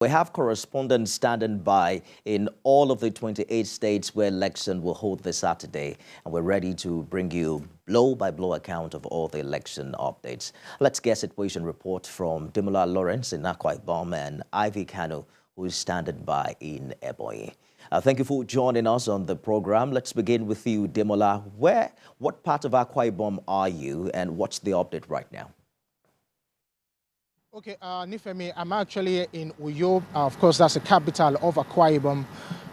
We have correspondents standing by in all of the 28 states where election will hold this Saturday, and we're ready to bring you blow-by-blow account of all the election updates. Let's get a situation report from Demola Lawrence in Akwa Ibom and Ivy Kano, who is standing by in Ibom. Thank you for joining us on the program. Let's begin with you, Demola. What part of Akwa Ibom are you, and what's the update right now? Okay, Nifemi, I'm actually in Uyo. Of course, that's the capital of Akwa Ibom.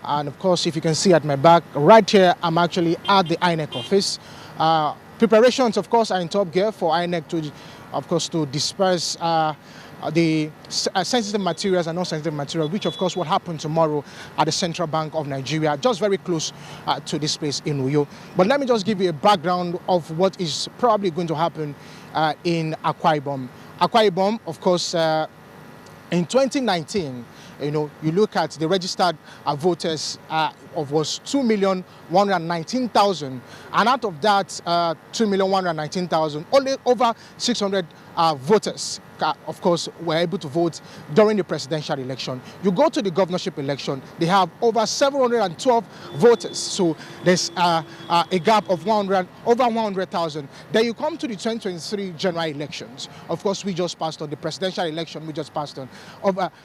And of course, if you can see at my back, right here, I'm actually at the INEC office. Preparations, of course, are in top gear for INEC to, of course, to disperse the sensitive materials and non-sensitive material, which of course will happen tomorrow at the Central Bank of Nigeria, just very close to this place in Uyo. But let me just give you a background of what is probably going to happen in Akwa Ibom. Akwa Ibom, of course, in 2019, you look at the registered voters was 2,119,000, and out of that 2,119,000, only over 600 voters, of course, were able to vote during the presidential election. You go to the governorship election, they have over 712 voters, so there's a gap of over 100,000. Then you come to the 2023 general elections. Of course, we just passed on the presidential election. We just passed on,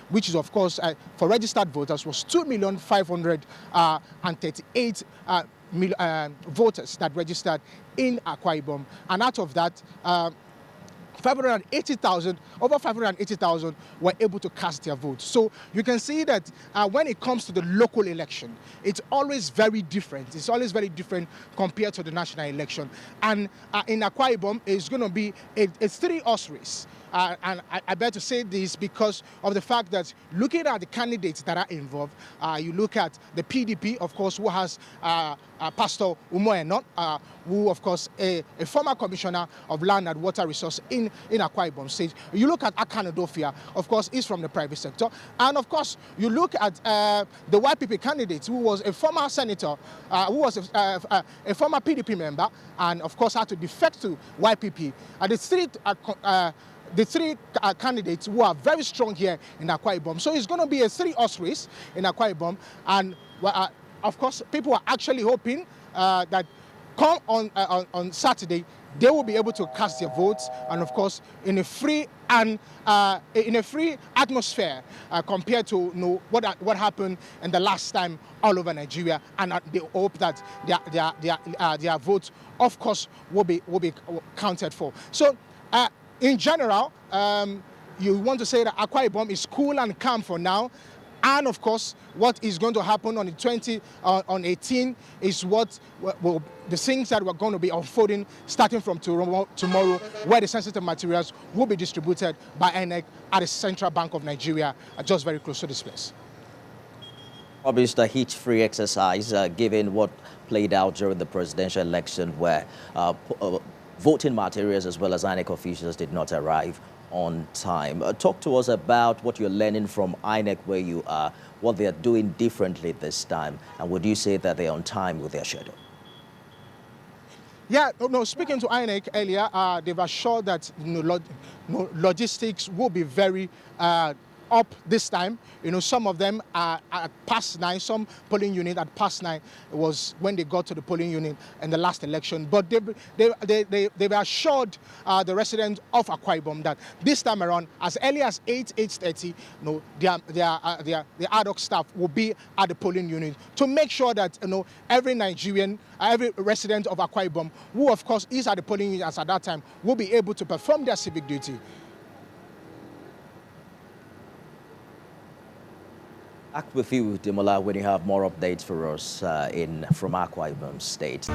which is of course for registered voters was 2,538,000 voters that registered in Akwa Ibom, and out of that, over 580,000 were able to cast their vote. So you can see that when it comes to the local election, it's always very different. It's always very different compared to the national election. And in Akwa Ibom, it's going to be a three-horse race. And I better to say this because of the fact that looking at the candidates that are involved, you look at the PDP, of course, who has Pastor Umoenot, who, of course, a former commissioner of land and water resource in Akwa Ibom State. You look at Akanodofia, of course, is from the private sector. And, of course, you look at the YPP candidate, who was a former senator, who was a former PDP member, and, of course, had to defect to YPP. The three candidates who are very strong here in Akwa Ibom. So it's going to be a three-horse race in Akwa Ibom. And, of course, people are actually hoping that come on Saturday, they will be able to cast their votes, and of course in a free and in a free atmosphere compared to what happened in the last time all over Nigeria, and they hope that their votes, of course, will be counted for. So in general, you want to say that Akwa Ibom is cool and calm for now. And of course, what is going to happen on the on 18 is the things that we're going to be unfolding starting from tomorrow, where the sensitive materials will be distributed by INEC at the Central Bank of Nigeria, just very close to this place. Obviously, a hitch-free exercise, given what played out during the presidential election, where voting materials as well as INEC officials did not arrive on time. Talk to us about what you're learning from INEC where you are, what they are doing differently this time, and would you say that they're on time with their schedule? Yeah, no, speaking to INEC earlier, they've assured that logistics will be very up this time. Some of them are at past 9, some polling unit at past 9 was when they got to the polling unit in the last election. But they've assured the residents of Akwa Ibom that this time around, as early as 8:30, their ad hoc staff will be at the polling unit to make sure that every Nigerian, every resident of Akwa Ibom, who of course is at the polling unit at that time, will be able to perform their civic duty. Back with you, Demola, when you have more updates for us from Akwa Ibom State.